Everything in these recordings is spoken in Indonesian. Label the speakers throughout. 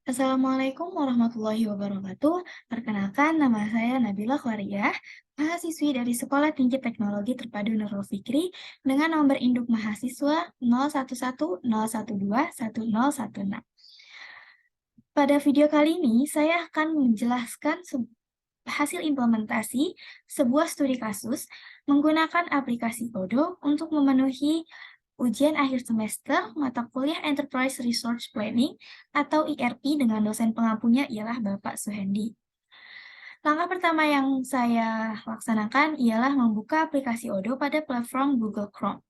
Speaker 1: Assalamualaikum warahmatullahi wabarakatuh. Perkenalkan, nama saya Nabila Khwariyah, mahasiswi dari Sekolah Tinggi Teknologi Terpadu Nurul Fikri dengan nomor induk mahasiswa 0110121016. Pada video kali ini, saya akan menjelaskan hasil implementasi sebuah studi kasus menggunakan aplikasi Odoo untuk memenuhi ujian akhir semester mata kuliah Enterprise Resource Planning atau ERP dengan dosen pengampunya ialah Bapak Suhendi. Langkah pertama yang saya laksanakan ialah membuka aplikasi Odoo pada platform Google Chrome.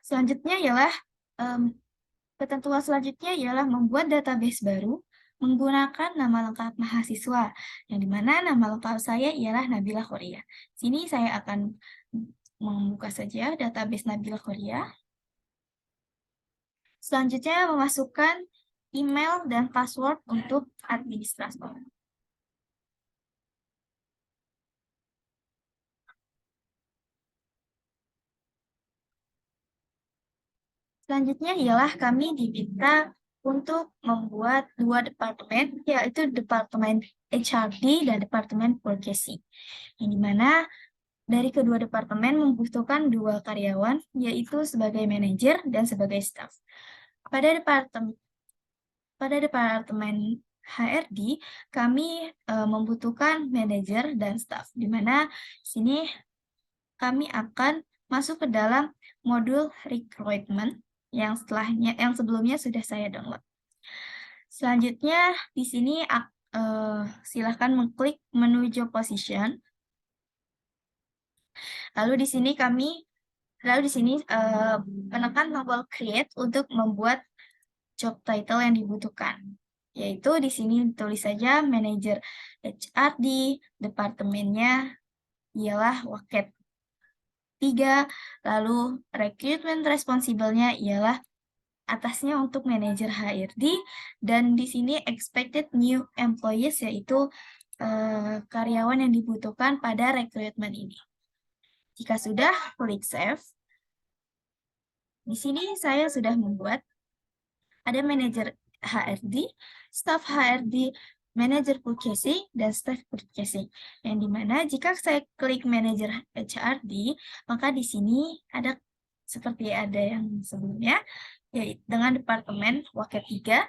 Speaker 1: Selanjutnya ialah ketentuan selanjutnya ialah membuat database baru menggunakan nama lengkap mahasiswa, yang dimana nama lengkap saya ialah Nabila Khoriyah. Sini saya akan membuka saja database Nabila Khoriyah. Selanjutnya memasukkan email dan password untuk administrator. Selanjutnya ialah kami diminta untuk membuat dua departemen, yaitu Departemen HRD dan Departemen Purchasing, yang dimana dari kedua departemen membutuhkan dua karyawan, yaitu sebagai manajer dan sebagai staff. Pada departemen HRD, kami membutuhkan manajer dan staff, di mana sini kami akan masuk ke dalam modul recruitment yang sebelumnya sudah saya download. Selanjutnya di sini silahkan mengklik menu job position. Lalu di sini menekan tombol create untuk membuat job title yang dibutuhkan. Yaitu di sini tulis saja manajer HRD, departemennya ialah Waket 3, lalu recruitment responsible-nya ialah atasnya untuk manajer HRD, dan di sini expected new employees yaitu karyawan yang dibutuhkan pada rekrutmen ini. Jika sudah, klik save. Di sini saya sudah membuat ada manajer HRD, staff HRD, manajer purchasing, dan staff purchasing. Yang dimana jika saya klik manajer HRD, maka di sini ada seperti ada yang sebelumnya, yaitu dengan departemen Waket 3,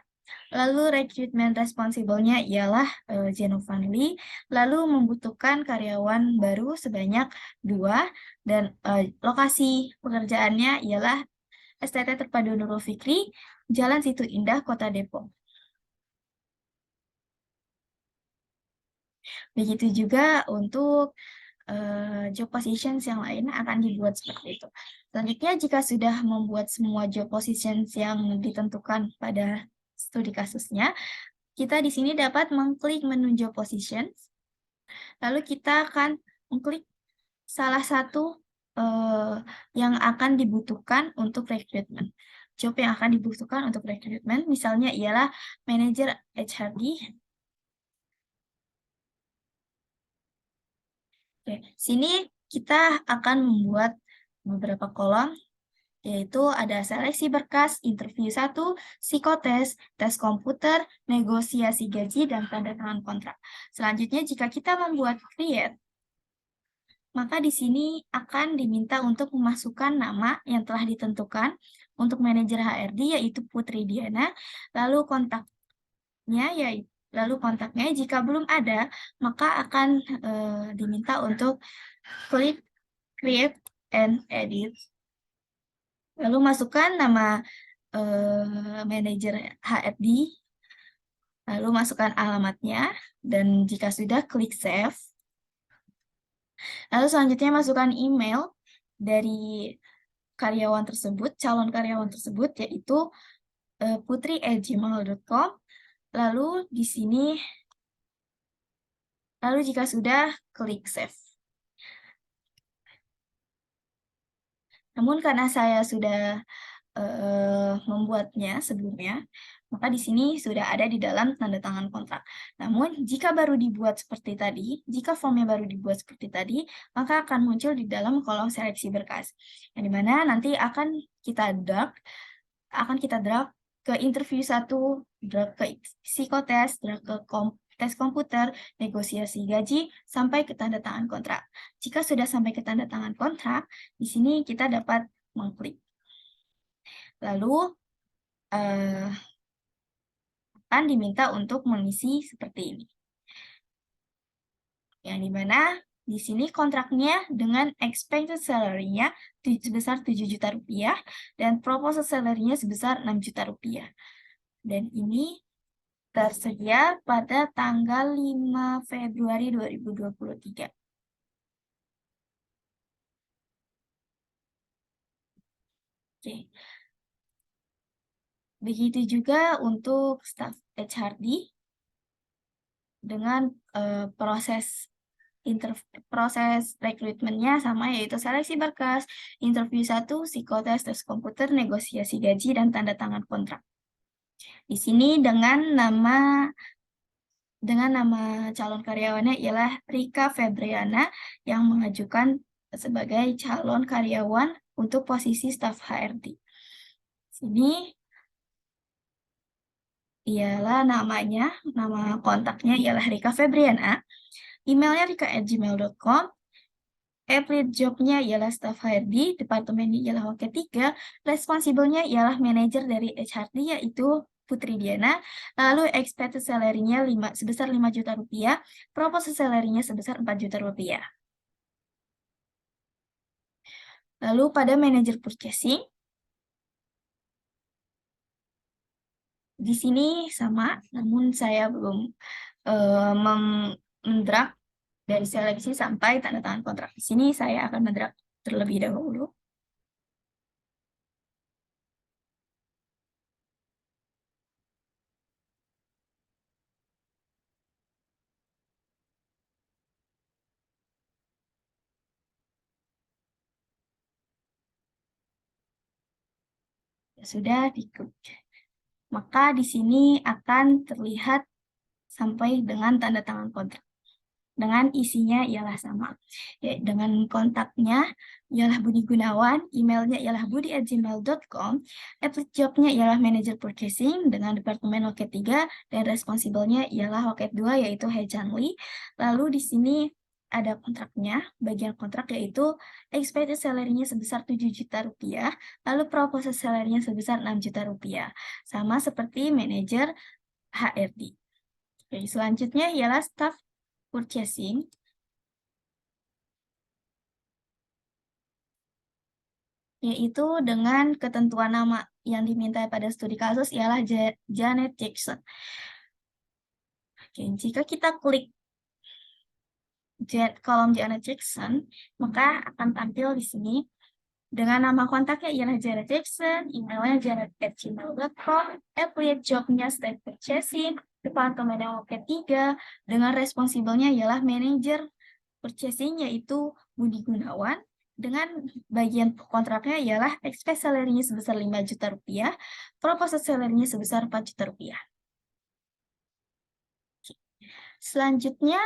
Speaker 1: lalu recruitment responsible-nya ialah Genofanli, lalu membutuhkan karyawan baru sebanyak 2, dan lokasi pekerjaannya ialah STT Terpadu Nurul Fikri, Jalan Situ Indah, Kota Depok. Begitu juga untuk job positions yang lain akan dibuat seperti itu. Selanjutnya, jika sudah membuat semua job positions yang ditentukan pada studi kasusnya, kita di sini dapat mengklik menu job positions, lalu kita akan mengklik salah satu yang akan dibutuhkan untuk rekrutmen. Job yang akan dibutuhkan untuk rekrutmen, misalnya ialah manajer HRD. Oke, sini kita akan membuat beberapa kolom, yaitu ada seleksi berkas, interview 1, psikotes, tes komputer, negosiasi gaji, dan tanda tangan kontrak. Selanjutnya, jika kita membuat create, maka di sini akan diminta untuk memasukkan nama yang telah ditentukan untuk manajer HRD, yaitu Putri Diana, lalu kontaknya jika belum ada, maka akan diminta untuk klik create and edit. Lalu masukkan nama manajer HRD, lalu masukkan alamatnya, dan jika sudah klik save. Lalu selanjutnya masukkan email dari karyawan tersebut, calon karyawan tersebut, yaitu putri@gmail.com. Lalu di sini, jika sudah, klik save. Namun karena saya sudah membuatnya sebelumnya, maka di sini sudah ada di dalam tanda tangan kontrak. Namun jika baru dibuat seperti tadi, jika formnya baru dibuat seperti tadi, maka akan muncul di dalam kolom seleksi berkas, yang dimana nanti akan kita drag ke interview 1, drag ke psikotes, drag ke tes komputer, negosiasi gaji, sampai ke tanda tangan kontrak. Jika sudah sampai ke tanda tangan kontrak, di sini kita dapat mengklik. Lalu akan diminta untuk mengisi seperti ini. Yang dimana di sini kontraknya dengan expected salary-nya sebesar 7 juta rupiah dan proposal salary-nya sebesar 6 juta rupiah. Dan ini tersedia pada tanggal 5 Februari 2023. Oke. Begitu juga untuk staff HRD dengan proses rekrutmennya sama, yaitu seleksi berkas, interview 1, psikotes, tes komputer, negosiasi gaji, dan tanda tangan kontrak. Di sini dengan nama calon karyawannya ialah Rika Febriana yang mengajukan sebagai calon karyawan untuk posisi staf HRD. Sini ialah nama kontaknya ialah Rika Febriana, emailnya rika@gmail.com, applicate job-nya ialah staff HRD, departemennya ialah WK3, responsible-nya ialah manajer dari HRD yaitu Putri Diana, lalu expected salary-nya sebesar 5 juta rupiah, proposal salary-nya sebesar 4 juta rupiah. Lalu pada manajer purchasing, di sini sama, namun saya belum mendrag dari seleksi sampai tanda tangan kontrak. Di sini saya akan mendrag terlebih dahulu. Sudah diklik. Maka di sini akan terlihat sampai dengan tanda tangan kontrak. Dengan isinya ialah sama. Ya, dengan kontaknya ialah Budi Gunawan, emailnya ialah budi@gmail.com, applicate job-nya ialah manager purchasing dengan departemen loket 3 dan responsible-nya ialah loket 2 yaitu He Chanli. Lalu di sini ada kontraknya, bagian kontrak yaitu expected salary-nya sebesar 7 juta rupiah, lalu proposal salary-nya sebesar 6 juta rupiah. Sama seperti manajer HRD. Oke, selanjutnya ialah staff purchasing, yaitu dengan ketentuan nama yang diminta pada studi kasus ialah Janet Jackson. Oke, jika kita klik kolom Janet Jackson, maka akan tampil di sini dengan nama kontaknya ialah Janet Jackson, emailnya janet@gmail.com, affiliate job-nya staff purchasing, departemen yang loket 3, dengan responsible-nya ialah manager purchasing yaitu Budi Gunawan, dengan bagian kontraknya ialah expected salary-nya sebesar 5 juta rupiah, proposal salary-nya sebesar 4 juta rupiah. Selanjutnya,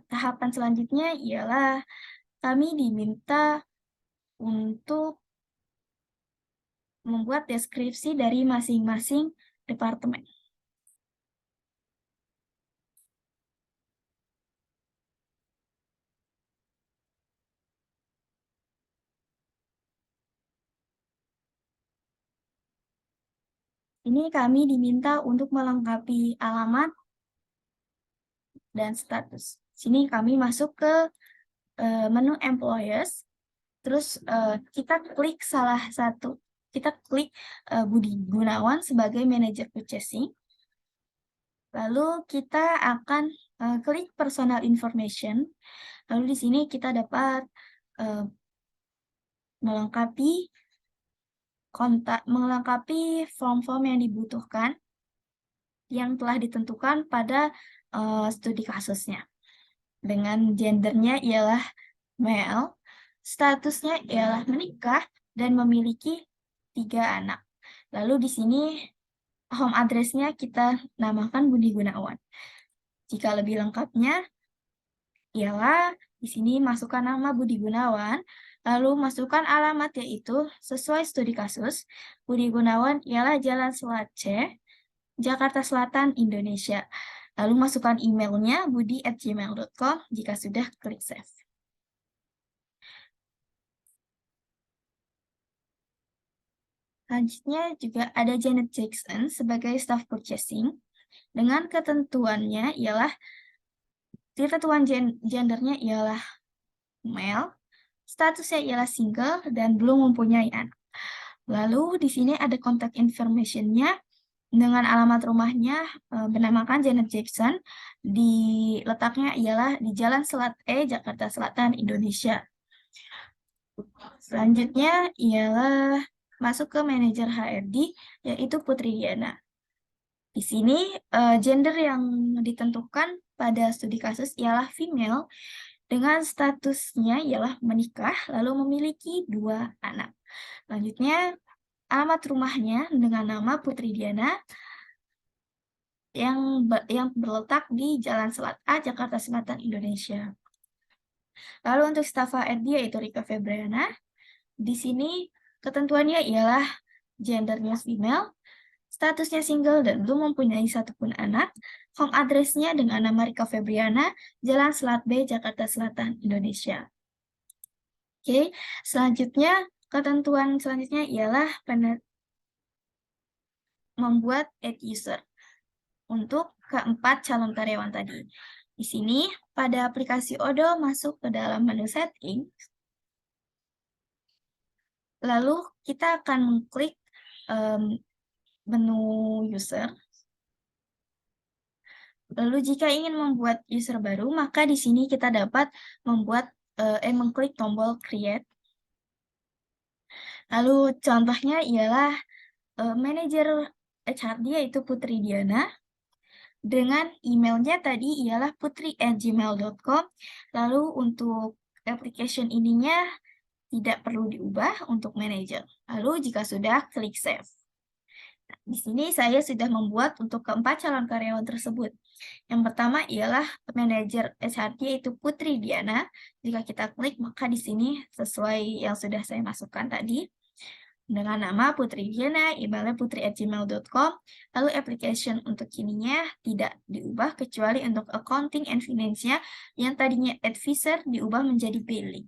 Speaker 1: tahapan selanjutnya ialah kami diminta untuk membuat deskripsi dari masing-masing departemen. Ini kami diminta untuk melengkapi alamat dan status. Sini kami masuk ke menu employers, terus kita klik Budi Gunawan sebagai manajer purchasing. Lalu kita akan klik personal information. Lalu di sini kita dapat melengkapi form-form yang dibutuhkan yang telah ditentukan pada studi kasusnya. Dengan gendernya ialah male, statusnya ialah menikah dan memiliki 3 anak. Lalu di sini home address-nya kita namakan Budi Gunawan. Jika lebih lengkapnya ialah di sini masukkan nama Budi Gunawan, Lalu masukkan alamat yaitu sesuai studi kasus. Budi Gunawan ialah Jalan Selat C, Jakarta Selatan, Indonesia. Lalu masukkan emailnya budi@gmail.com. Jika sudah, klik save. Selanjutnya juga ada Janet Jackson sebagai staff purchasing. Dengan ketentuannya ialah gendernya ialah male, statusnya ialah single dan belum mempunyai anak. Lalu di sini ada contact information-nya dengan alamat rumahnya bernamakan Janet Jackson. Letaknya ialah di Jalan Selat E, Jakarta Selatan, Indonesia. Selanjutnya ialah masuk ke manajer HRD, yaitu Putri Diana. Di sini gender yang ditentukan pada studi kasus ialah female dengan statusnya ialah menikah lalu memiliki 2 anak. Selanjutnya alamat rumahnya dengan nama Putri Diana yang berletak di Jalan Selat A, Jakarta Selatan, Indonesia. Lalu untuk staf HRD yaitu Rika Febriana. Di sini ketentuannya ialah gendernya female, statusnya single dan belum mempunyai satupun anak. Home address-nya dengan nama Rika Febriana, Jalan Selat B, Jakarta Selatan, Indonesia. Oke, selanjutnya ketentuan selanjutnya ialah membuat add user untuk keempat calon karyawan tadi. Di sini pada aplikasi Odoo masuk ke dalam menu setting. Lalu kita akan mengklik menu user. Lalu jika ingin membuat user baru, maka di sini kita dapat mengklik tombol create. Lalu contohnya ialah manajer HRD yaitu Putri Diana. Dengan emailnya tadi ialah putri@gmail.com. Lalu untuk application ininya tidak perlu diubah untuk manajer. Lalu jika sudah, klik save. Di sini saya sudah membuat untuk keempat calon karyawan tersebut. Yang pertama ialah manajer HRD yaitu Putri Diana. Jika kita klik, maka di sini sesuai yang sudah saya masukkan tadi. Dengan nama Putri Diana, emailnya putri@gmail.com. Lalu application untuk ininya tidak diubah kecuali untuk accounting and finance-nya yang tadinya advisor diubah menjadi billing.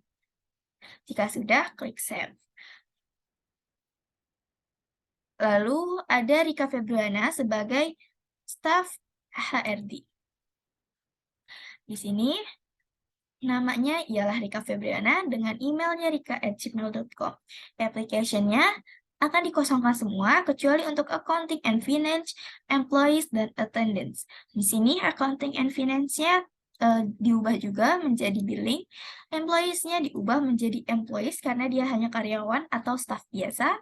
Speaker 1: Jika sudah, klik save. Lalu ada Rika Febriana sebagai staf HRD. Di sini namanya ialah Rika Febriana dengan emailnya rika@gmail.com. Application-nya akan dikosongkan semua kecuali untuk accounting and finance, employees, dan attendance. Di sini accounting and finance-nya diubah juga menjadi billing, employees-nya diubah menjadi employees karena dia hanya karyawan atau staff biasa,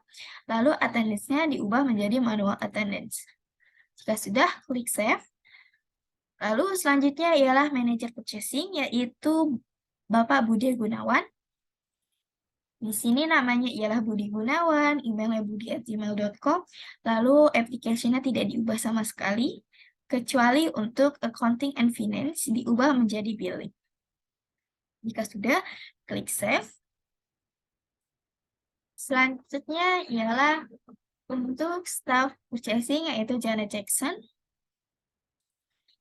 Speaker 1: lalu attendance-nya diubah menjadi manual attendance. Jika sudah, klik save. Lalu selanjutnya ialah manajer purchasing, yaitu Bapak Budi Gunawan. Di sini namanya ialah Budi Gunawan, emailnya budi@gmail.com, lalu application-nya tidak diubah sama sekali, kecuali untuk accounting and finance diubah menjadi billing. Jika sudah, klik save. Selanjutnya ialah untuk staff purchasing yaitu Janet Jackson.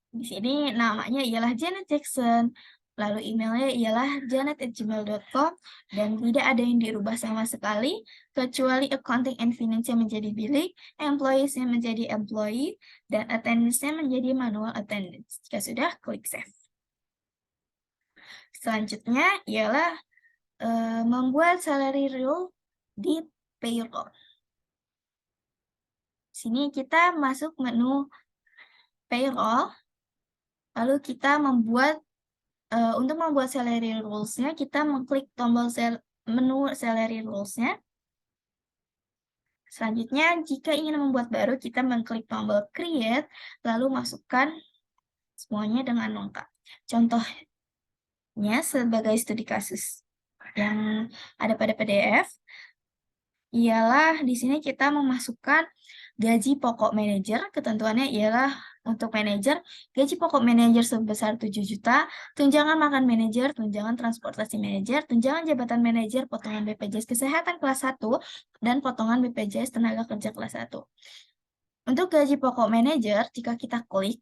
Speaker 1: Di sini namanya ialah Janet Jackson, lalu emailnya ialah janet@gmail.com dan tidak ada yang dirubah sama sekali kecuali accounting and finance-nya menjadi billing, employees-nya menjadi employee, dan attendance-nya menjadi manual attendance. Jika sudah, klik save. Selanjutnya ialah membuat salary rule di payroll. Sini kita masuk menu payroll, lalu kita untuk membuat salary rules-nya, kita mengklik tombol menu salary rules-nya. Selanjutnya, jika ingin membuat baru, kita mengklik tombol create, lalu masukkan semuanya dengan lengkap. Contohnya sebagai studi kasus yang ada pada PDF, ialah di sini kita memasukkan gaji pokok manajer, ketentuannya ialah Untuk manajer, gaji pokok manajer sebesar 7 juta, tunjangan makan manajer, tunjangan transportasi manajer, tunjangan jabatan manajer, potongan BPJS Kesehatan kelas 1, dan potongan BPJS Tenaga Kerja kelas 1. Untuk gaji pokok manajer, jika kita klik,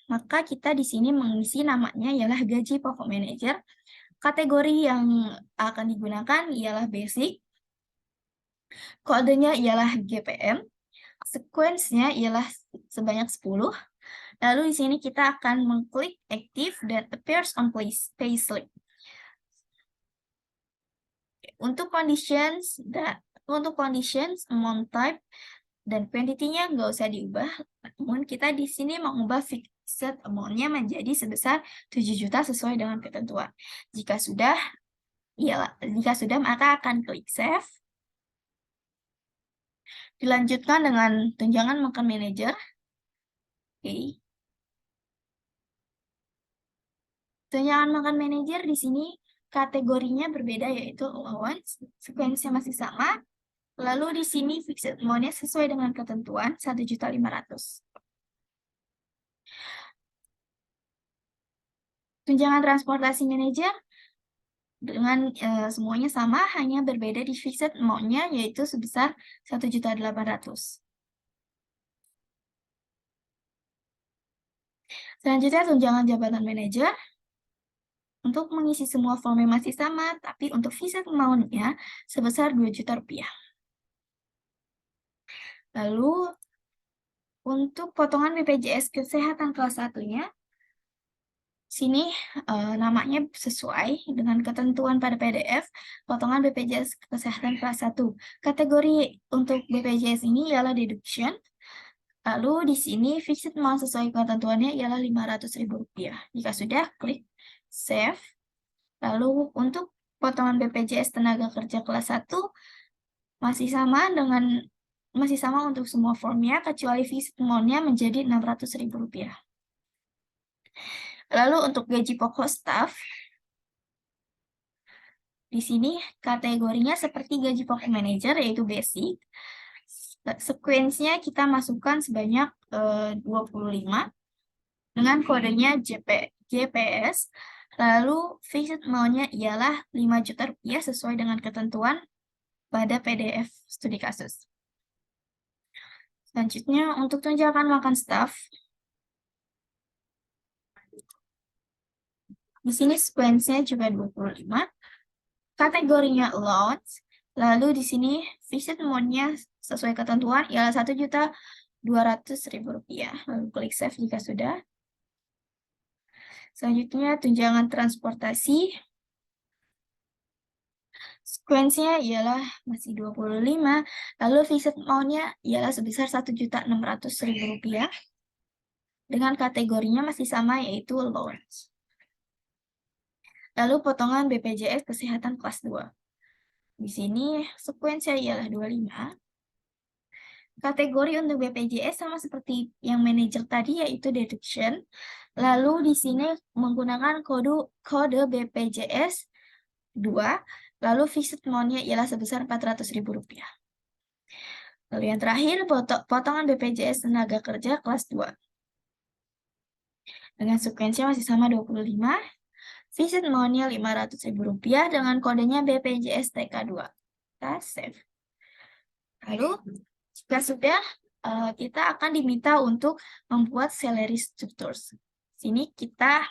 Speaker 1: maka kita di sini mengisi namanya ialah gaji pokok manajer. Kategori yang akan digunakan ialah basic, kodenya ialah GPM, sequence-nya ialah sebanyak 10. Lalu di sini kita akan mengklik active dan appears on payslip. Untuk conditions, amount type dan quantity-nya nggak usah diubah. Namun kita di sini mengubah fixed amount-nya menjadi sebesar 7 juta sesuai dengan ketentuan. Jika sudah maka akan klik save. Dilanjutkan dengan tunjangan makan manajer. Oke. Tunjangan makan manajer di sini kategorinya berbeda, yaitu allowance, sekuensinya masih sama. Lalu di sini fixed amount-nya sesuai dengan ketentuan 1.500.000. Tunjangan transportasi manajer dengan semuanya sama, hanya berbeda di fixed amount-nya yaitu sebesar 1.800.000. Selanjutnya tunjangan jabatan manajer. Untuk mengisi semua formnya masih sama, tapi untuk fixed amount-nya sebesar 2 juta rupiah. Lalu untuk potongan BPJS Kesehatan kelas 1-nya, sini namanya sesuai dengan ketentuan pada PDF, potongan BPJS Kesehatan kelas 1. Kategori untuk BPJS ini ialah deduction. Lalu di sini fixed amount sesuai ketentuannya ialah Rp500.000. Jika sudah, klik save. Lalu untuk potongan BPJS Tenaga Kerja kelas 1 masih sama untuk semua formnya, kecuali fixed amount-nya menjadi Rp600.000. Lalu untuk gaji pokok staff, di sini kategorinya seperti gaji pokok manajer, yaitu basic. Sekuensinya kita masukkan sebanyak 25 dengan kodenya GPS. Lalu fixed amount-nya ialah 5 juta rupiah sesuai dengan ketentuan pada PDF studi kasus. Selanjutnya untuk tunjangan makan staff, di sini sekuensinya juga 25. Kategorinya allowance. Lalu di sini fixed amount-nya sesuai ketentuan ialah Rp1.200.000. Lalu klik save jika sudah. Selanjutnya tunjangan transportasi. Sekuensinya ialah masih 25. Lalu fixed amount-nya ialah sebesar Rp1.600.000. Dengan kategorinya masih sama, yaitu allowance. Lalu potongan BPJS Kesehatan kelas 2. Di sini sekuensinya ialah 25. Kategori untuk BPJS sama seperti yang manajer tadi, yaitu deduction. Lalu di sini menggunakan kode BPJS 2. Lalu fixed amount-nya ialah sebesar Rp400.000. Lalu yang terakhir, potongan BPJS Tenaga Kerja kelas 2. Dengan sekuensinya masih sama 25. Fixed amount-nya Rp500.000 dengan kodenya BPJS TK2. Kita save. Lalu, jika sudah, kita akan diminta untuk membuat salary structures. Sini kita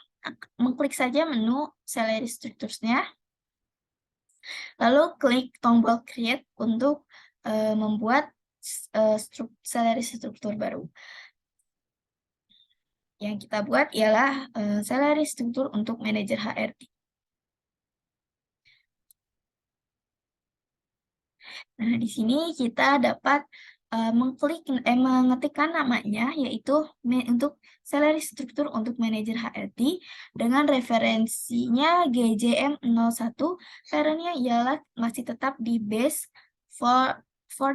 Speaker 1: mengklik saja menu salary structures-nya. Lalu klik tombol create untuk membuat salary struktur baru. Yang kita buat ialah salary struktur untuk manajer HRD. Nah, di sini kita dapat mengetikkan namanya, yaitu untuk salary struktur untuk manajer HRD dengan referensinya GJM01, karena ialah masih tetap di base for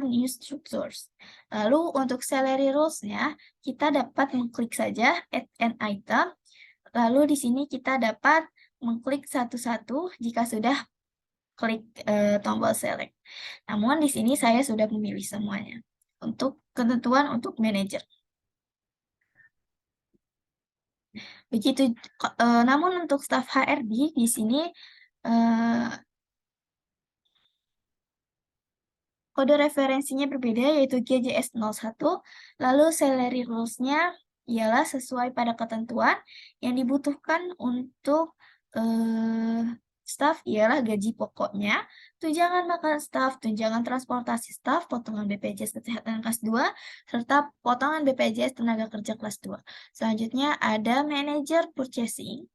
Speaker 1: new structures. Lalu untuk salary rules-nya, kita dapat mengklik saja add an item. Lalu di sini kita dapat mengklik satu-satu jika sudah klik tombol select. Namun di sini saya sudah memilih semuanya untuk ketentuan untuk manajer. Begitu, namun untuk staf HRD di sini kode referensinya berbeda, yaitu GJS 01, lalu salary rules-nya ialah sesuai pada ketentuan yang dibutuhkan untuk staf ialah gaji pokoknya, tunjangan makan staf, tunjangan transportasi staf, potongan BPJS Kesehatan kelas 2, serta potongan BPJS Tenaga Kerja kelas 2. Selanjutnya ada manajer purchasing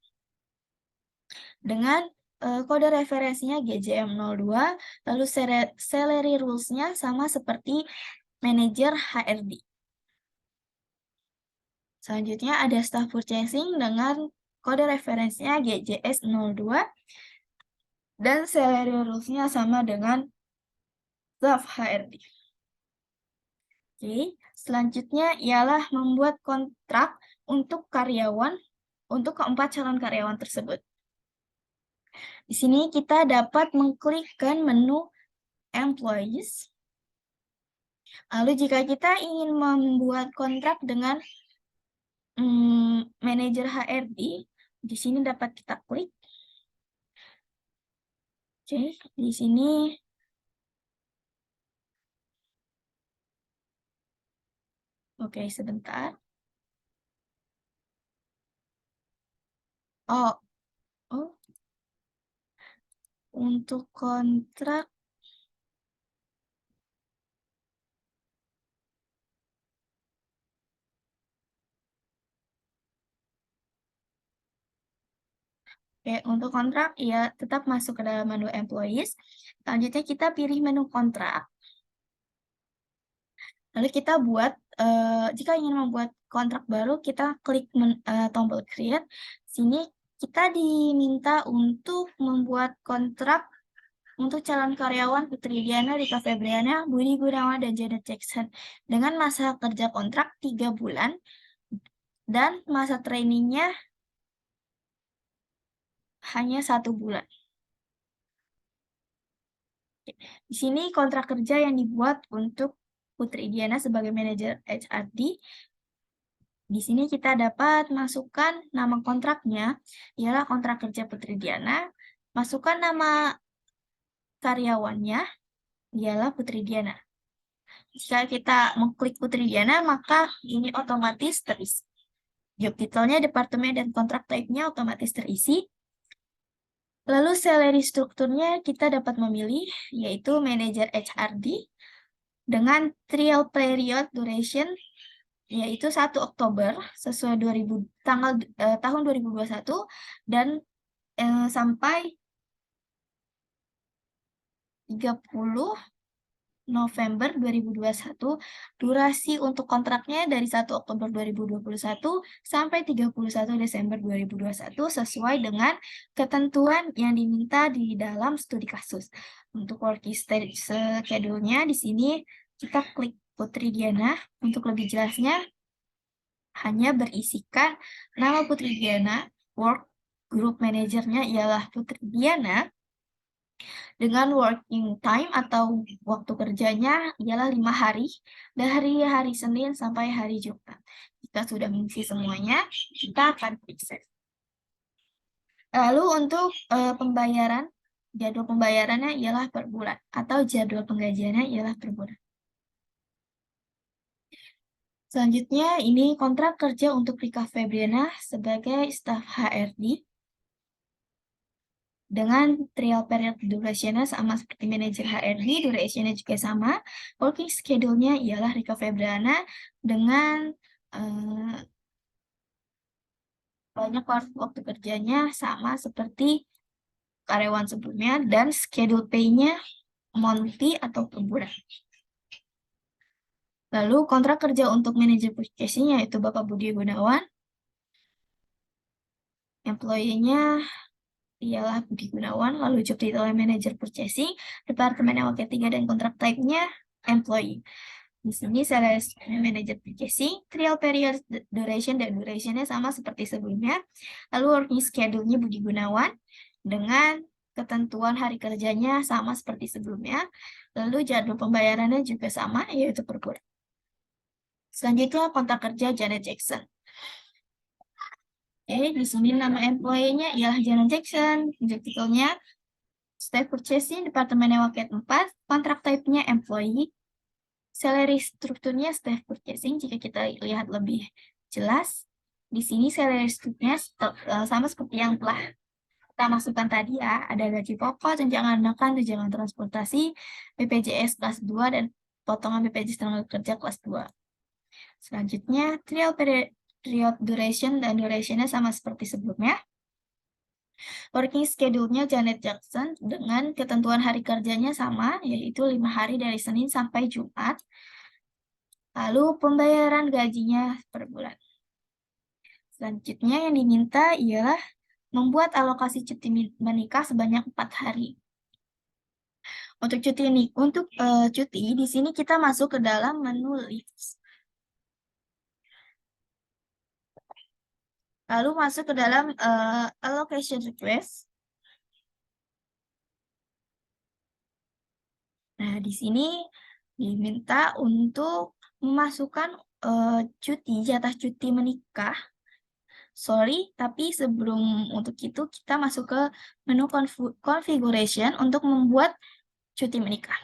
Speaker 1: dengan kode referensinya GJM02, lalu salary rules-nya sama seperti manajer HRD. Selanjutnya ada staff purchasing dengan kode referensinya GJS02, dan salary rules-nya sama dengan staff HRD. Oke, selanjutnya ialah membuat kontrak untuk karyawan, untuk keempat calon karyawan tersebut. Di sini kita dapat mengklikkan menu Employees. Lalu jika kita ingin membuat kontrak dengan manajer HRD, di sini dapat kita klik. Oke, di sini oke, sebentar. Oh, untuk kontrak untuk kontrak ya tetap masuk ke dalam menu employees. Selanjutnya kita pilih menu kontrak. Lalu kita buat, jika ingin membuat kontrak baru, kita klik tombol create. Sini kita diminta untuk membuat kontrak untuk calon karyawan Putri Diana, Rika Febriana, Budi Gunawan, dan Janet Jackson dengan masa kerja kontrak 3 bulan dan masa trainingnya hanya 1 bulan. Di sini kontrak kerja yang dibuat untuk Putri Diana sebagai manajer HRD. Di sini kita dapat masukkan nama kontraknya, ialah kontrak kerja Putri Diana. Masukkan nama karyawannya, ialah Putri Diana. Jika kita mengklik Putri Diana, maka ini otomatis terisi. Job title-nya, departemen, dan kontrak type-nya otomatis terisi. Lalu salary strukturnya kita dapat memilih, yaitu manajer HRD dengan trial period duration, yaitu 1 Oktober sesuai tahun 2021 dan sampai 30 November 2021. Durasi untuk kontraknya dari 1 Oktober 2021 sampai 31 Desember 2021 sesuai dengan ketentuan yang diminta di dalam studi kasus. Untuk working schedule-nya di sini kita klik Putri Diana. Untuk lebih jelasnya hanya berisikan nama Putri Diana, work group manajernya ialah Putri Diana, dengan working time atau waktu kerjanya ialah 5 hari, dari hari Senin sampai hari Jumat. Jika sudah mengisi semuanya, kita akan sukses. Lalu untuk pembayaran, jadwal pembayarannya ialah per bulan, atau jadwal penggajiannya ialah per bulan. Selanjutnya, ini kontrak kerja untuk Rika Febriana sebagai staf HRD. Dengan trial period duration-nya sama seperti manajer HRD, duration-nya juga sama. Working schedule-nya ialah Rika Febriana dengan banyak waktu kerjanya sama seperti karyawan sebelumnya, dan schedule pay-nya monthly atau per bulan. Lalu kontrak kerja untuk manajer purchasing yaitu Bapak Budi Gunawan. Employee-nya ialah Budi Gunawan, lalu job title manager purchasing, departemen yang ketiga, dan kontrak type-nya employee. Di sini saya manager purchasing, trial period duration dan duration-nya sama seperti sebelumnya. Lalu working schedule-nya Budi Gunawan dengan ketentuan hari kerjanya sama seperti sebelumnya. Lalu jadwal pembayarannya juga sama, yaitu per bulan. Selanjutnya kontrak kerja Janet Jackson. Oke, di sini nama employee-nya ialah Janet Jackson. Job title-nya Staff Purchasing, Departemennya Waket 4, kontrak type-nya employee, salary strukturnya Staff Purchasing. Jika kita lihat lebih jelas, di sini salary strukturnya sama seperti yang telah kita masukkan tadi ya, ada gaji pokok, tunjangan makan, tunjangan transportasi, BPJS kelas 2, dan potongan BPJS tenaga kerja kelas 2. Selanjutnya, period duration dan duration-nya sama seperti sebelumnya. Working schedule-nya Janet Jackson dengan ketentuan hari kerjanya sama, yaitu 5 hari dari Senin sampai Jumat. Lalu pembayaran gajinya per bulan. Selanjutnya yang diminta ialah membuat alokasi cuti menikah sebanyak 4 hari. Untuk cuti di sini kita masuk ke dalam menu leaves. Lalu masuk ke dalam allocation request. Nah, di sini diminta untuk memasukkan jatah cuti menikah. Sorry, tapi sebelum untuk itu kita masuk ke menu configuration untuk membuat cuti menikah.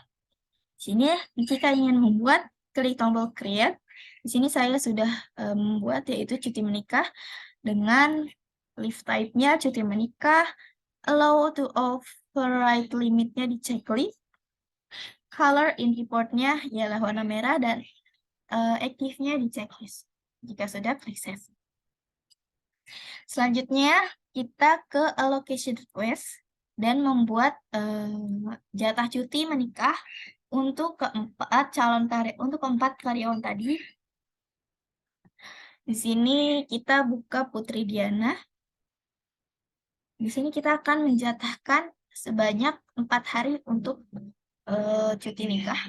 Speaker 1: Di sini jika ingin membuat, klik tombol create. Di sini saya sudah membuat yaitu cuti menikah dengan leave type-nya cuti menikah, allow to override limit-nya di checklist, color in report-nya ialah warna merah, dan active-nya di checklist. Jika sudah, klik save. Selanjutnya, kita ke allocation request dan membuat jatah cuti menikah untuk keempat karyawan tadi. Di sini kita buka Putri Diana. Di sini kita akan menjatahkan sebanyak 4 hari untuk cuti nikah.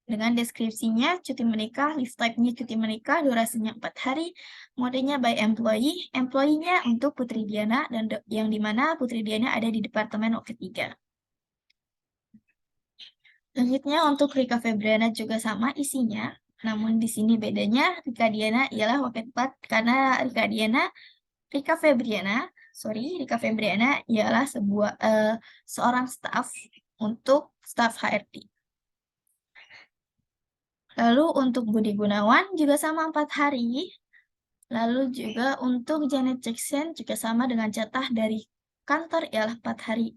Speaker 1: Dengan deskripsinya, cuti menikah, leave type-nya cuti menikah, durasinya 4 hari, modenya by employee, employee-nya untuk Putri Diana, dan yang dimana Putri Diana ada di Departemen Waket 3. Selanjutnya untuk Rika Febriana juga sama isinya, namun di sini bedanya Rika Diana ialah Waket 4 karena Rika Febriana ialah seorang staf untuk staf HRD. Lalu untuk Budi Gunawan juga sama 4 hari. Lalu juga untuk Janet Jackson juga sama dengan jatah dari kantor ialah 4 hari.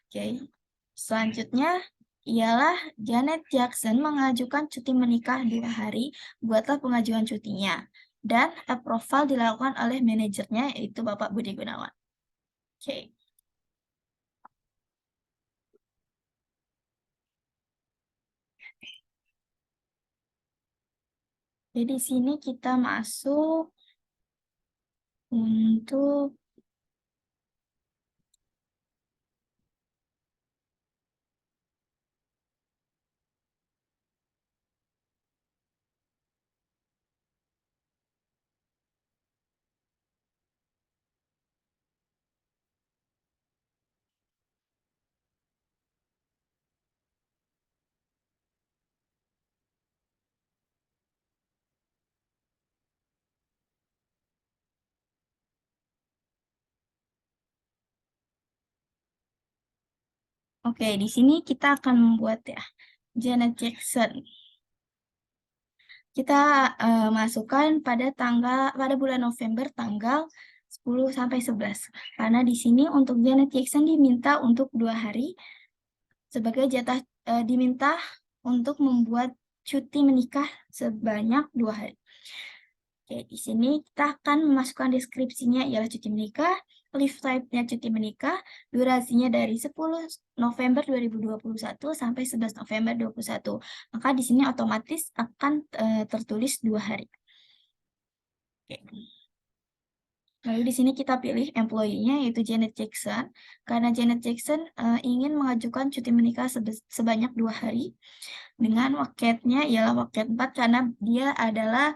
Speaker 1: Oke. Selanjutnya ialah Janet Jackson mengajukan cuti menikah 2 hari, buatlah pengajuan cutinya. Dan approval dilakukan oleh manajernya, yaitu Bapak Budi Gunawan. Oke. Jadi di sini kita masuk untuk Oke, di sini kita akan membuat ya Janet Jackson. Kita masukkan pada bulan November tanggal 10 sampai 11. Karena di sini untuk Janet Jackson diminta untuk 2 hari sebagai jatah diminta untuk membuat cuti menikah sebanyak 2 hari. Oke, di sini kita akan memasukkan deskripsinya ialah cuti menikah, leave type-nya cuti menikah, durasinya dari 10 November 2021 sampai 11 November 2021. Maka di sini otomatis akan tertulis 2 hari. Oke. Lalu di sini kita pilih employee-nya yaitu Janet Jackson. Karena Janet Jackson ingin mengajukan cuti menikah sebanyak 2 hari. Dengan waketnya ialah waket 4 karena dia adalah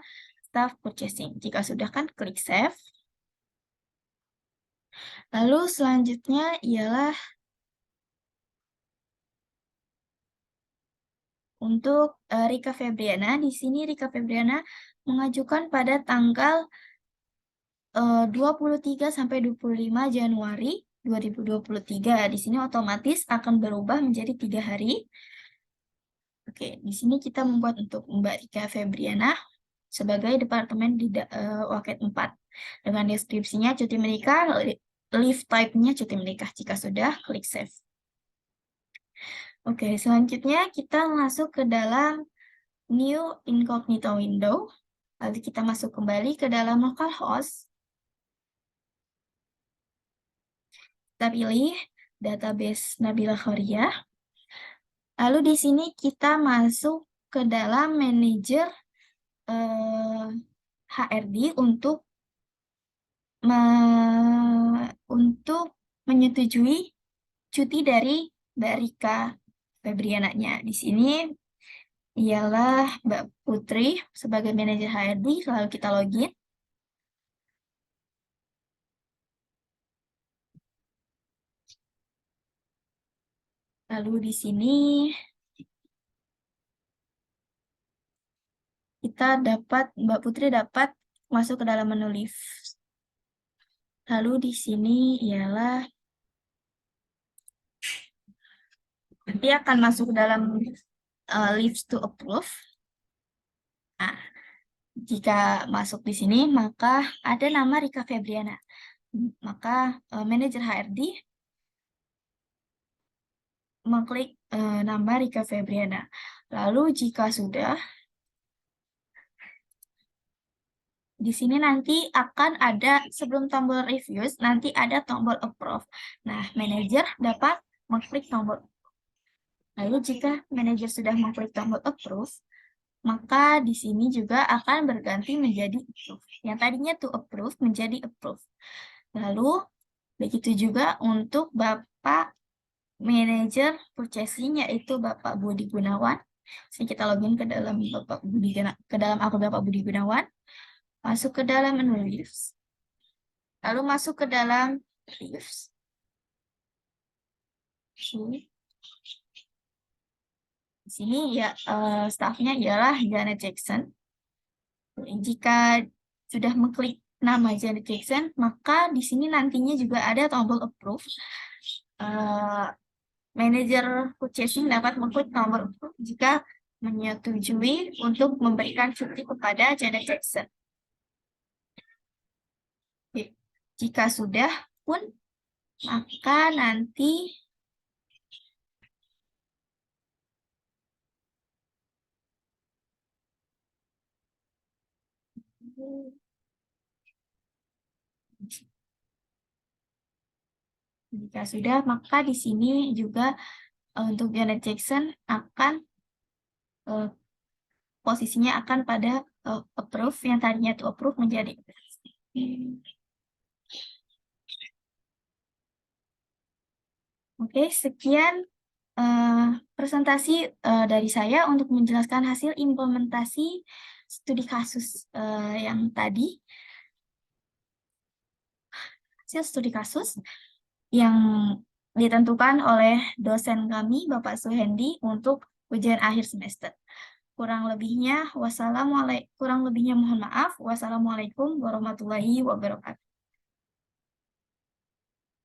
Speaker 1: staff purchasing. Jika sudah kan klik save. Lalu selanjutnya ialah Untuk Rika Febriana, di sini Rika Febriana mengajukan pada tanggal 23 sampai 25 Januari 2023. Di sini otomatis akan berubah menjadi 3 hari. Oke, di sini kita membuat untuk Mbak Rika Febriana sebagai departemen di Waket 4. Dengan deskripsinya cuti menikah, leave type-nya cuti menikah. Jika sudah, klik save. Oke, selanjutnya kita masuk ke dalam new incognito window. Lalu kita masuk kembali ke dalam localhost. Kita pilih database Nabila Khoriyah. Lalu di sini kita masuk ke dalam manajer HRD untuk menyetujui cuti dari Mbak Rika Febriananya. Di sini ialah Mbak Putri sebagai manajer HRD, lalu kita login. Lalu di sini Mbak Putri dapat masuk ke dalam menu leave. Lalu di sini ialah nanti akan masuk ke dalam leaves to approve. Nah, jika masuk di sini, maka ada nama Rika Febriana. Maka manajer HRD mengklik nama Rika Febriana. Lalu jika sudah, di sini nanti akan ada, sebelum tombol reviews, nanti ada tombol approve. Nah, manajer dapat mengklik tombol. Lalu jika manajer sudah mengklik tombol approve, maka di sini juga akan berganti menjadi approve. Yang tadinya to approve menjadi approve. Lalu, begitu juga untuk Bapak manajer purchasing, yaitu Bapak Budi Gunawan. Sini kita login ke dalam akun Bapak Budi Gunawan. Masuk ke dalam menu leaves. Lalu masuk ke dalam leaves. Di sini ya staffnya ialah Janet Jackson. Jika sudah mengklik nama Janet Jackson, maka di sini nantinya juga ada tombol approve. Manajer purchasing dapat mengklik tombol approve jika menyetujui untuk memberikan cuti kepada Janet Jackson. Jika sudah pun, maka nanti di sini juga untuk Janet Jackson akan posisinya akan pada approve, yang tadinya to approve menjadi Oke, sekian presentasi dari saya untuk menjelaskan hasil implementasi studi kasus yang tadi. Hasil studi kasus yang ditentukan oleh dosen kami, Bapak Suhendi, untuk ujian akhir semester. Kurang lebihnya mohon maaf. Wassalamualaikum warahmatullahi wabarakatuh.